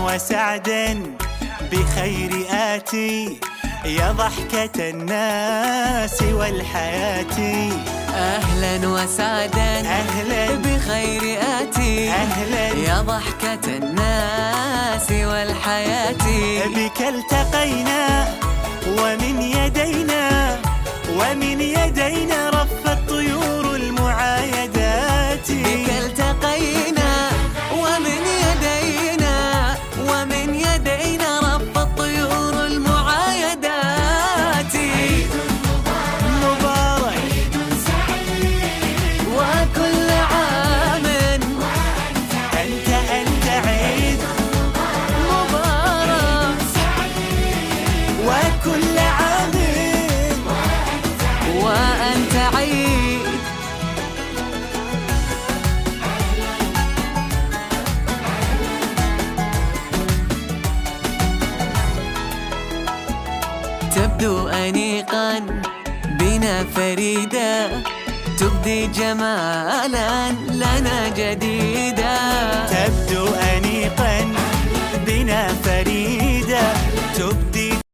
وسعدا بخير آتي يا ضحكة الناس والحياة. أهلا وسعدا أهلا بخير آتي أهلا يا ضحكة الناس والحياة. بك التقينا ومن يدينا رف الطيور المعايدات. بك التقينا ومن يدينا رف الطيور المعايدات. مبارك وكل عام أنت عيد مبارك، وكل عام وأنت عيد. تبدو أنيقا بنا فريدا، تبدي جمالا لنا جديدا.